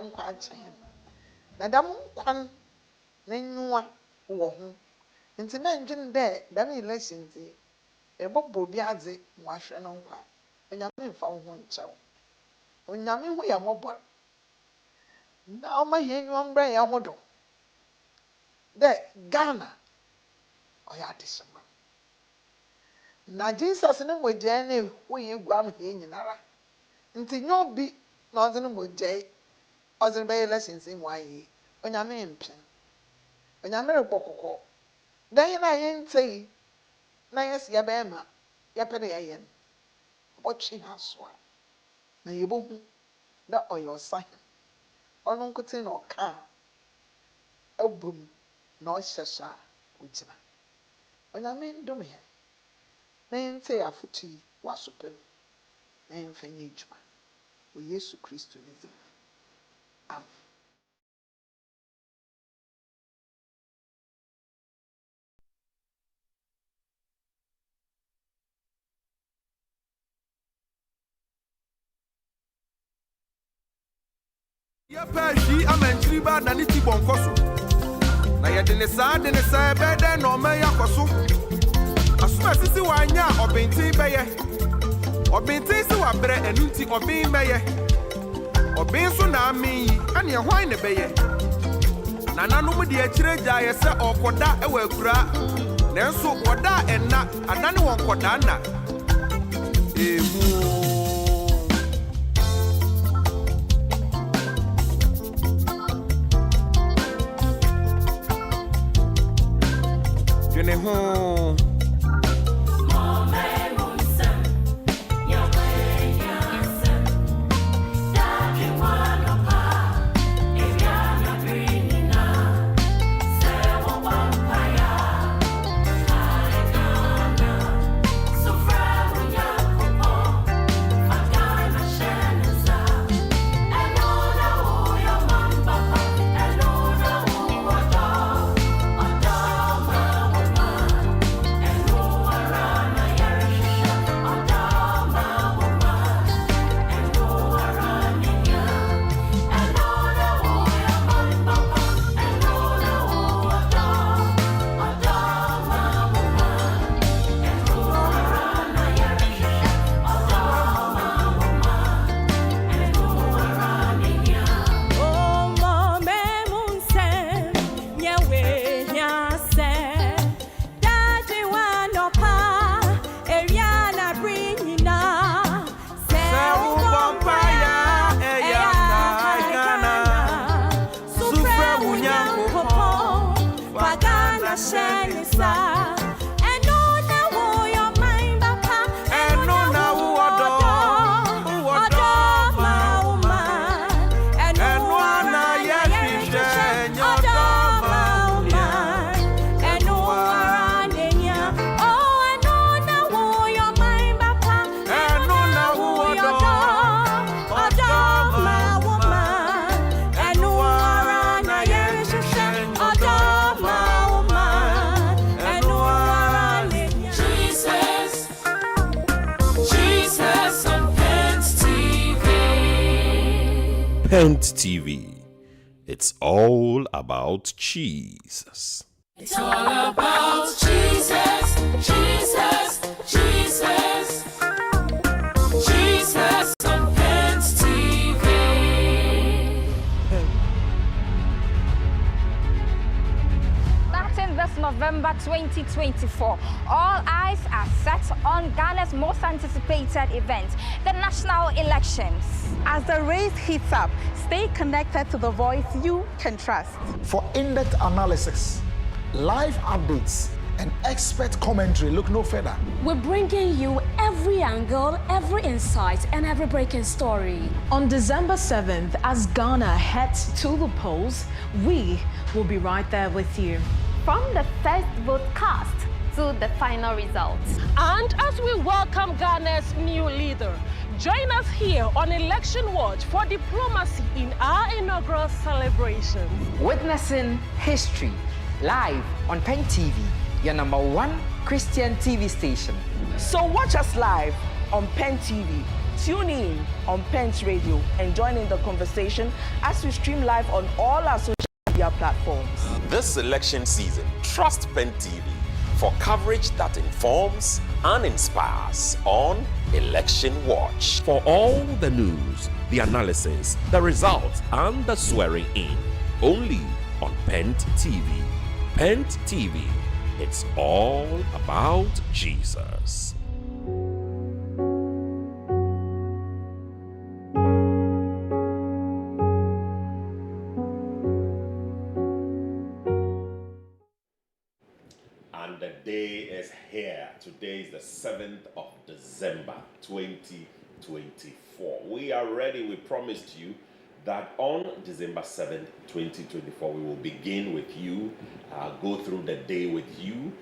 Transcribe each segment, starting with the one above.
nkwa akyɛn na dam nkwan n'enyiwa wɔ ho nti na ndwene dɛ dam election ti ɛbɔbɔ bi adze wahwɛ no nkwa onyame mfa wo ho nkyɛw onyame ho yɛ mɔbɔ na ɔma yɛn enyiwa mbra yɛn ho do dɛ Ghana ɔyɛ adehyema na Jesus ne mogya ne woyɛ guam hɛ nyinara nti nyobi na ɔdze ne mogya ɔdze bɛyɛ election sin waye onyame mpɛn onyame repɔkɔkɔ dan na yɛn ntei na yɛsi yɛbɛyɛ ma yɛpɛ dɛ yɛyɛ no ɔtwe ha so a na yɛbɛhu na ɔyɛ ɔsa ɔno nkote na ɔka abom na ɔhyɛ so a ogyina onyame ndom yɛn na yɛntei afotu yi wasopɛ mu na yɛmfa nyɛ adwuma wɔ Yesu Kristo ne din. Amen. Yapashi amantri ba na niti bonkoso na ye de ne sa bede na o me yakoso asuma sisi wanya obintin beye obintin si wa bre enunti obin beye obin so na ami ane hwan ne beye na nanom de akire gya ye se okoda e wa akura na enso oda enna adane won koda na emu Jene ho Pent TV. It's all about Jesus. It's all about Jesus, Jesus, Jesus, Jesus on Pent TV. Starting this November 2024, all eyes are set on Ghana's most anticipated event, the national elections. As the race heats up, stay connected to the voice you can trust. For in-depth analysis, live updates, and expert commentary, look no further. We're bringing you every angle, every insight, and every breaking story. On December 7th, as Ghana heads to the polls, we will be right there with you. From the first vote cast to the final results. And as we welcome Ghana's new leader, join us here on Election Watch for diplomacy in our inaugural celebrations. Witnessing history live on Pent TV, your #1 Christian TV station. So watch us live on Pent TV Tune in on Pent Radio and join in the conversation as we stream live on all our social media platforms. This election season, trust Pent TV for coverage that informs and inspires on Election Watch. For all the news, the analysis, the results, and the swearing in, only on Pent TV. Pent TV, it's all about Jesus. And the day is here. Today is the 7th of December 2024. We are ready. We promised you that on December 7th, 2024, we will begin with you, go through the day with you,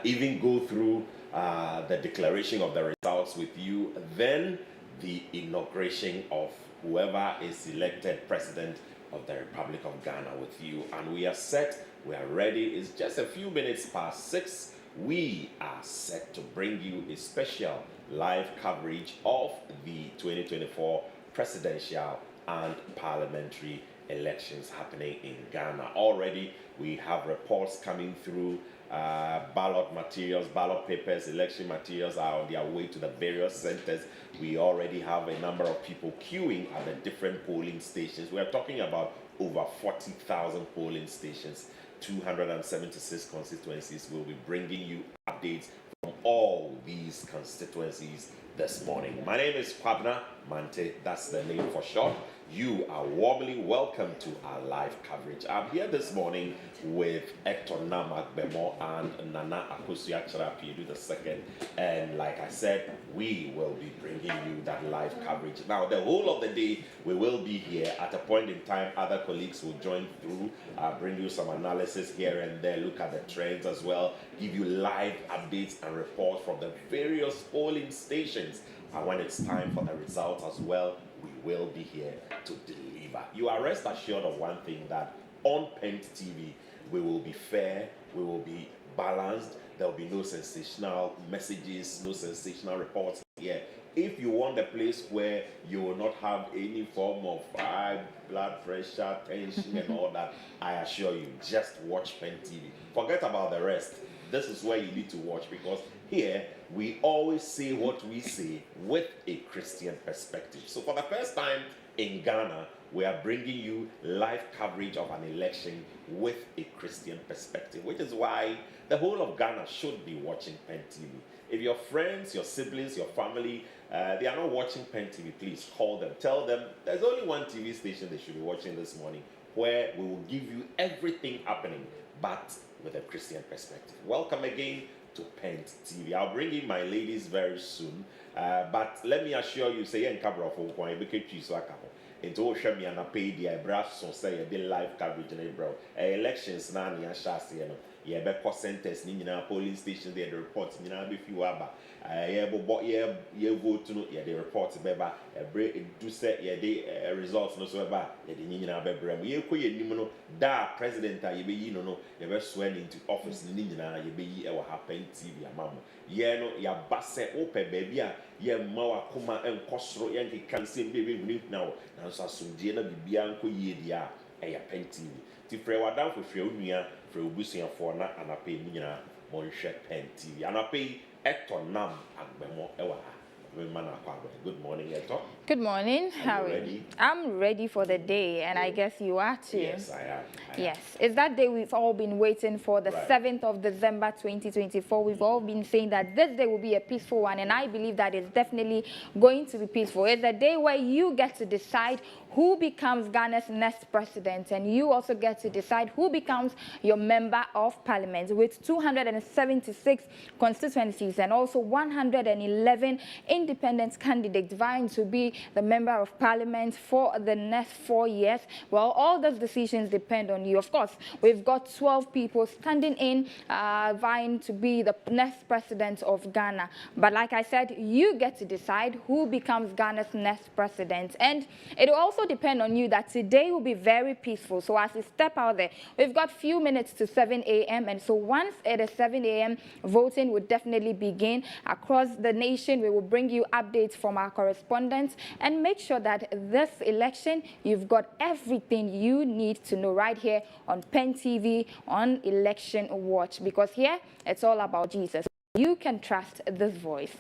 even go through the declaration of the results with you, then the inauguration of whoever is elected president of the Republic of Ghana with you. And we are set, we are ready. It's just a few minutes past 6. We are set to bring you a special live coverage of the 2024 Presidential and Parliamentary Elections happening in Ghana. Already we have reports coming through. Ballot materials, ballot papers, election materials are on their way to the various centers. We already have a number of people queuing at the different polling stations. We are talking about over 40,000 polling stations, 276 constituencies. We'll be bringing you updates from all these constituencies this morning. My name is Kwabna Mante, that's the name for short. You are warmly welcome to our live coverage. I'm here this morning with Hector Namagbemo and Nana Akosua-Kyerapiedu II. And like I said, we will be bringing you that live coverage. Now, the whole of the day, we will be here. At a point in time, other colleagues will join through, bring you some analysis here and there, look at the trends as well, give you live updates and reports from the various polling stations. And when it's time for the results as well, we will be here to deliver. You are rest assured of one thing, that on Pent TV, we will be fair, we will be balanced, there will be no sensational messages, no sensational reports here. If you want a place where you will not have any form of high blood pressure, tension and all that, I assure you, just watch Pent TV. Forget about the rest. This is where you need to watch, because here we always say what we say with a Christian perspective. So for the first time in Ghana, we are bringing you live coverage of an election with a Christian perspective, which is why the whole of Ghana should be watching Pent TV. If your friends, your siblings, your family, they are not watching Pent TV, please call them. Tell them there's only one TV station they should be watching this morning, where we will give you everything happening, but with a Christian perspective. Welcome again to Pent TV. I'll bring in my ladies very soon, but let me assure you, say in cover of Okwai, because you so into Ocean and I paid the brass so say a live coverage in April. Elections now near Shasi, yeah, back centers, Nina polling stations, they the reports, Nina be few abba. Yeah, but yeah, vote to know, yeah, the reports, beba, a break, do set, yeah, the results, no so about, yeah, the Nina Bebram, you could, da president, you be, you know, you were sworn into office, Nina, you be, our happen TV, mamma. Yeah, no, ya basse open, baby, yeah, Mawa Kuma and Costro, Yankee can say, baby, now, and so soon, Diana Bianco, ye, a Pent TV. To pray what down for Fionia, for Busia for na, and I pay Nina, Monshe Pent TV, and I pay Hector Nam and Bemo Ewa. Good morning, Hector. Good morning. How are you ready? I'm ready for the day, and I guess you are too. Yes, I am. Yes, it's that day we've all been waiting for, the 7th of December 2024. We've all been saying that this day will be a peaceful one, and I believe that it's definitely going to be peaceful. It's a day where you get to decide who becomes Ghana's next president, and you also get to decide who becomes your member of parliament, with 276 constituencies and also 111 independent candidates vying to be the Member of Parliament for the next 4 years. Well, all those decisions depend on you. Of course, we've got 12 people standing in, vying to be the next president of Ghana. But like I said, you get to decide who becomes Ghana's next president. And it will also depend on you that today will be very peaceful. So as you step out there, we've got few minutes to 7 a.m. And so once it is 7 a.m., voting will definitely begin across the nation. We will bring you updates from our correspondents and make sure that this election, you've got everything you need to know right here on Pent TV, on Election Watch, because here it's all about Jesus. You can trust this voice.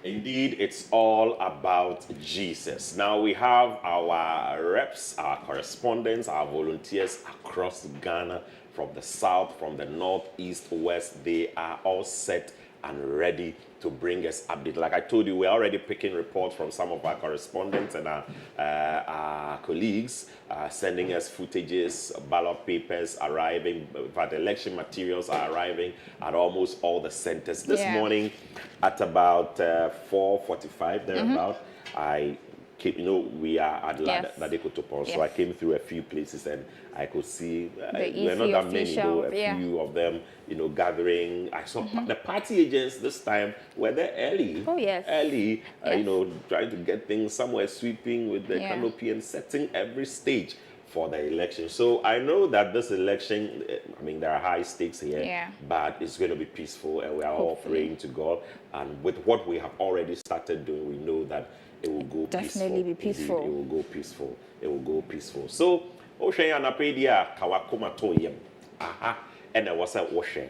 Indeed, it's all about Jesus. Now we have our reps, our correspondents, our volunteers across Ghana, from the south, from the north, east, west. They are all set and ready to bring us updates. Like I told you, we're already picking reports from some of our correspondents and our colleagues, sending us footages, ballot papers arriving, but election materials are arriving at almost all the centers. This morning at about 4:45, thereabout, I came, you know, we are at Ladekotopon, so I came through a few places and I could see, we're not that many, though, a few of them, you know, gathering. I saw the party agents this time were there early. Early, you know, trying to get things somewhere, sweeping with the canopy and setting every stage for the election. So I know that this election, I mean, there are high stakes here, but it's going to be peaceful, and we are all praying to God. And with what we have already started doing, we know that it will go definitely be peaceful. Indeed, it will go peaceful. It will go peaceful. So, Oshe anapedia kawakoma toyem. Aha. And I was at Oshe.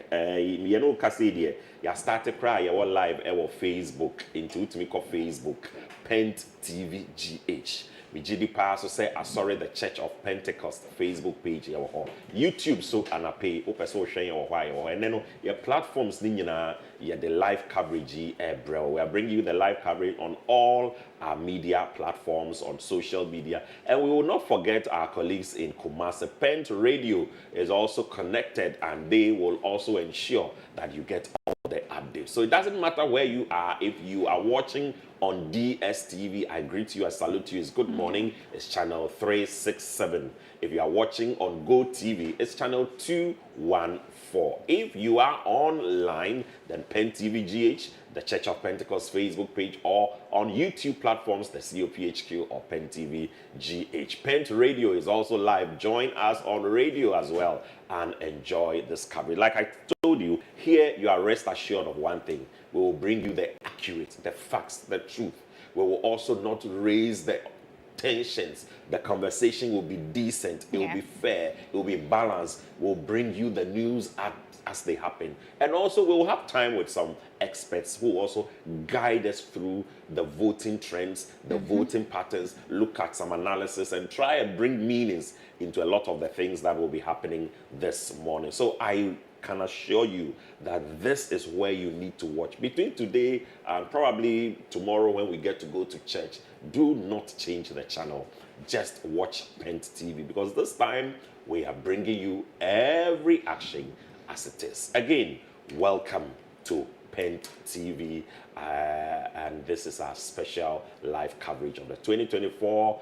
You know, Cassidy, you started cry. You were live. You were Facebook into it. Me call Facebook Pent TV GH. Me GD pass so say I sorry the Church of Pentecost Facebook page. You were YouTube so anape. Open so share you were and then your platforms nina. Yeah, the live coverage, bro. We are bringing you the live coverage on all our media platforms, on social media. And we will not forget our colleagues in Kumasi. Pent Radio is also connected, and they will also ensure that you get all the updates. So it doesn't matter where you are. If you are watching on DSTV, I greet you, I salute you. It's good morning. It's channel 367. If you are watching on Go TV, it's channel 214. If you are online, then Pent TV GH, the Church of Pentecost Facebook page, or on YouTube platforms, the COPHQ or Pent TV GH. Pent Radio is also live. Join us on radio as well and enjoy this coverage. Like I told you, here you are rest assured of one thing. We will bring you the accurate, the facts, the truth. We will also not raise the tensions. The conversation will be decent, it will be fair, it will be balanced. We'll bring you the news as they happen. And also we'll have time with some experts who also guide us through the voting trends, the voting patterns, look at some analysis and try and bring meanings into a lot of the things that will be happening this morning. So I can assure you that this is where you need to watch. Between today and probably tomorrow when we get to go to church, do not change the channel. Just watch Pent TV, because this time we are bringing you every action as it is. Again, welcome to Pent TV, and this is our special live coverage of the 2024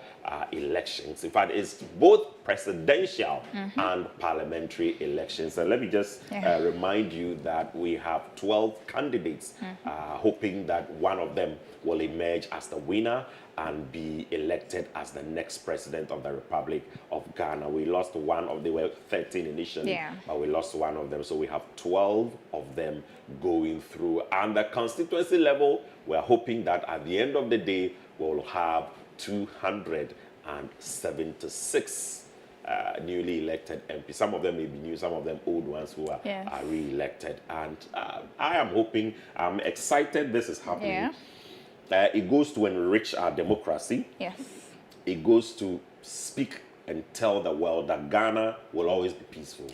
elections. In fact, it's both presidential and parliamentary elections. And let me just remind you that we have 12 candidates, hoping that one of them will emerge as the winner and be elected as the next president of the Republic of Ghana. We lost one of, they were 13 initially, but we lost one of them. So we have 12 of them going through. And the constituency level, we're hoping that at the end of the day, we'll have 276 newly elected MPs. Some of them may be new, some of them old ones who are re-elected. And I am hoping, I'm excited this is happening. It goes to enrich our democracy. It goes to speak and tell the world that Ghana will always be peaceful.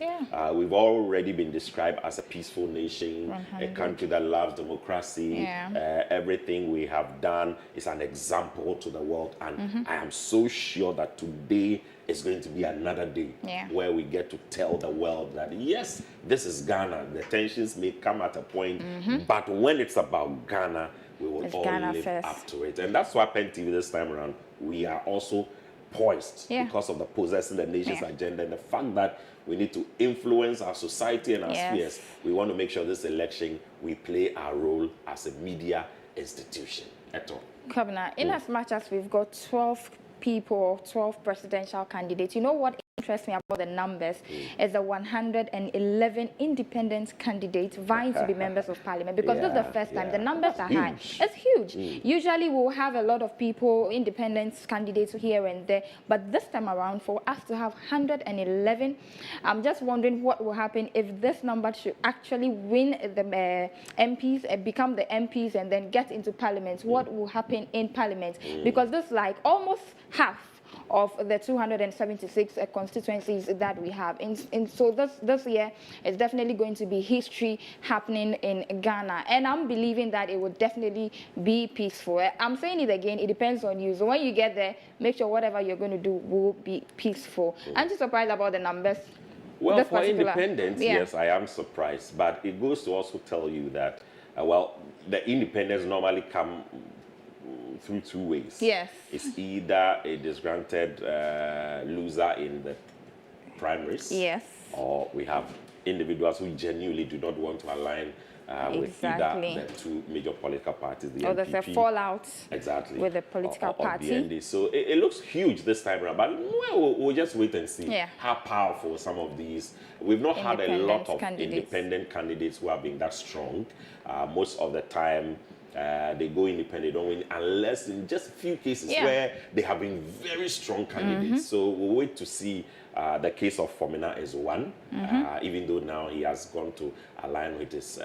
We've already been described as a peaceful nation, a country that loves democracy. Everything we have done is an example to the world. And I am so sure that today is going to be another day where we get to tell the world that, yes, this is Ghana. The tensions may come at a point, but when it's about Ghana, we will It's all Ghana live first. up to it. And that's why Pent TV this time around, we are also poised because of the possessing the nation's agenda and the fact that we need to influence our society and our spheres. We want to make sure this election, we play our role as a media institution at all. Governor, in as much as we've got 12 people, 12 presidential candidates, you know what interests me about the numbers is the 111 independent candidates vying to be members of parliament, because this is the first time. The numbers are high. It's huge. Usually we'll have a lot of people, independent candidates here and there, but this time around, for us to have 111, I'm just wondering what will happen if this number should actually win the MPs, become the MPs and then get into parliament. What will happen in parliament? Because this is like almost half of the 276 constituencies that we have. And so this year is definitely going to be history happening in Ghana. And I'm believing that it will definitely be peaceful. I'm saying it again, it depends on you. So when you get there, make sure whatever you're going to do will be peaceful. Aren't you surprised about the numbers? Well, for independents, yes, I am surprised. But it goes to also tell you that, well, the independents normally come through two ways. Yes. It's either a disgruntled loser in the primaries. Yes. Or we have individuals who genuinely do not want to align with either the two major political parties. The or there's a fallout with the political party. So it looks huge this time around, but we'll just wait and see how powerful some of these. We've not had a lot of independent candidates who have been that strong. Most of the time, they go independent, don't win, unless in just a few cases where they have been very strong candidates. So we'll wait to see. The case of Fomina is one, even though now he has gone to align with his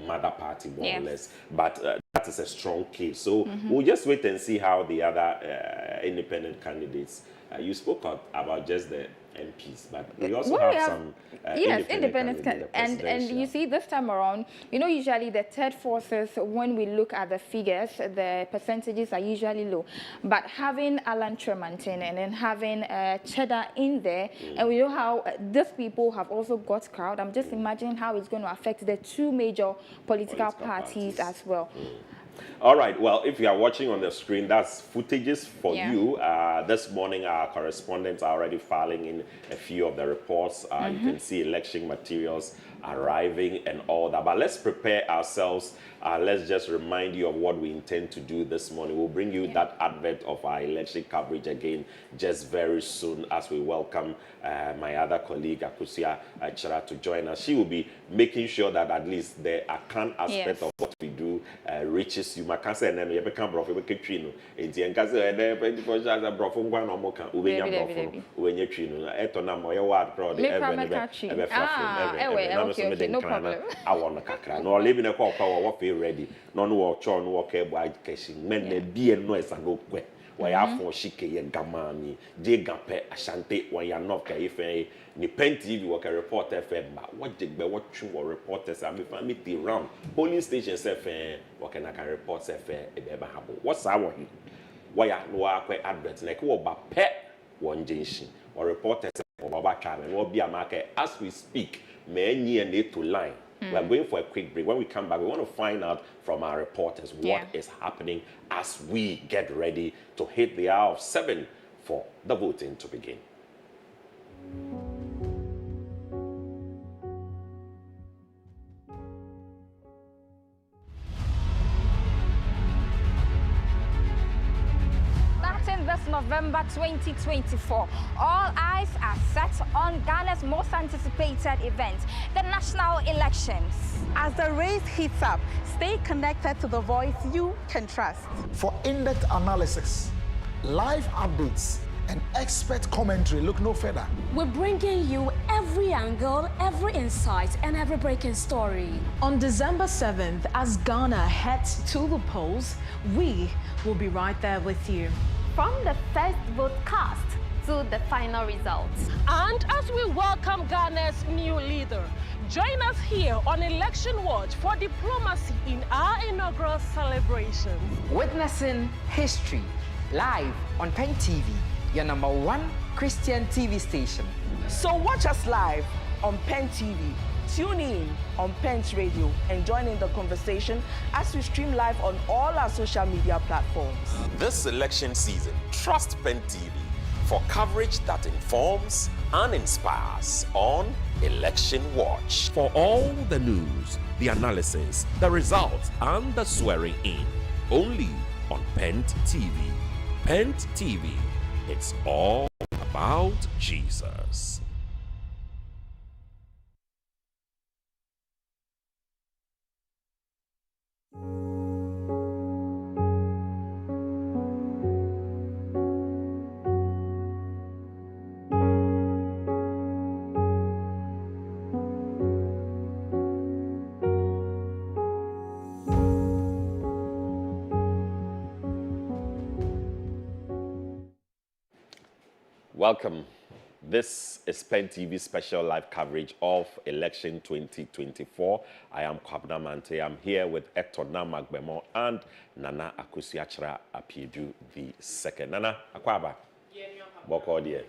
mother party, more or less. But that is a strong case. So we'll just wait and see how the other independent candidates. You spoke about just the MPs, but we also have some independent candidates. And you see, this time around, you know, usually the third forces, when we look at the figures, the percentages are usually low. But having Alan Tremontin and then having Cheddar in there, and we know how these people have also got crowd, I'm just imagining how it's going to affect the two major political parties as well. All right, well, if you are watching on the screen, that's footages for you. This morning, our correspondents are already filing in a few of the reports. You can see election materials arriving and all that. But let's prepare ourselves. Let's just remind you of what we intend to do this morning. We'll bring you that advert of our election coverage again just very soon as we welcome my other colleague, Akusia Chara, to join us. She will be making sure that at least the account aspect of what we do reaches you. Makasa and you become brofo beketrino. Enti enkase and 24 hours brofo ngwa no mo kan ubenya brofo ubenye twino. Eto na mo ye word crowd okay, no problem. I want to kakra. No living a call power what feel ready. None walk on walk by cashing. Men the be and noise and go quick. Why are for shike ye gamani, de gape ashante, why you're not if ni Pent TV work a reporter but what did be what you were reporters and if I meet the round polling stations what can I can report what's our why are no adverts like what pet one junction or reporters or Baba and what be a market as we speak. Many need to line. We are going for a quick break. When we come back, we want to find out from our reporters what is happening as we get ready to hit the hour of 7 for the voting to begin. This November 2024, all eyes are set on Ghana's most anticipated event, the national elections. As the race heats up, stay connected to the voice you can trust. For in-depth analysis, live updates, and expert commentary, look no further. We're bringing you every angle, every insight, and every breaking story. On December 7th, as Ghana heads to the polls, we will be right there with you. From the first vote cast to the final results. And as we welcome Ghana's new leader, join us here on Election Watch for diplomacy in our inaugural celebrations. Witnessing history live on Pent TV, your #1 Christian TV station. So watch us live on Pent TV Tune in on Pent Radio and join in the conversation as we stream live on all our social media platforms. This election season, trust Pent TV for coverage that informs and inspires on Election Watch. For all the news, the analysis, the results, and the swearing in, only on Pent TV. Pent TV, it's all about Jesus. Welcome. This is Pent TV special live coverage of Election 2024. I am Kwabna Mante. I'm here with Hector Namagbemo and Nana Akusiachra Apiedu II. Nana Akwaba. Boko dear.